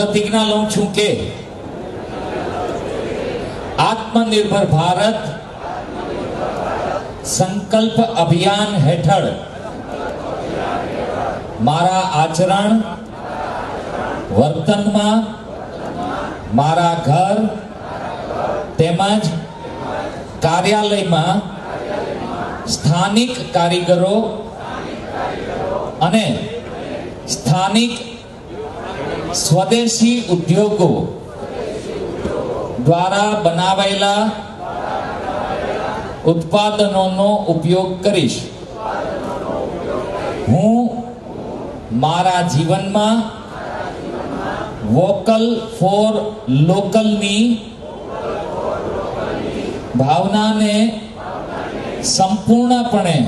प्रतिज्ञा लઉં છું કે आत्मनिर्भर भारत संकल्प अभियान हेठळ मारा आचरण वर्तन में मारा घर तेमज कार्यालय में स्थानिक कारीगरो अने स्थानिक स्वदेशी उद्योगों द्वारा बनावेला उत्पादनों उपयोग करीश। हूँ मारा जीवन में वोकल फॉर लोकल नी भावना ने संपूर्णपणे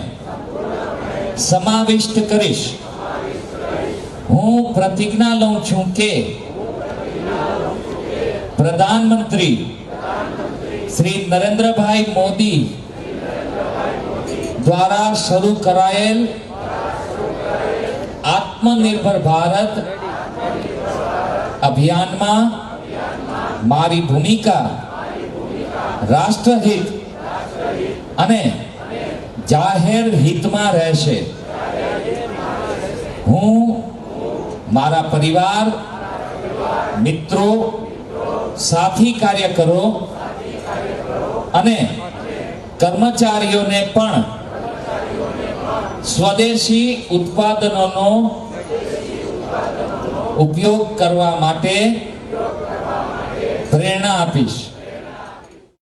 समाविष्ट करीश। हूँ प्रतिज्ञा लઉં છું કે प्रधानमंत्री श्री नरेंद्र भाई मोदी द्वारा शुरू कराયેલ आत्मनिर्भर भारत अभियान में मारी भूमिका राष्ट्रहित अने जाहेर हित में रहेशे। हूँ मारा परिवार मित्रों साथी कार्यकरो अने कर्मचारीओं ने पण स्वदेशी उत्पादनों उपयोग करवा माटे प्रेरणा आपीश।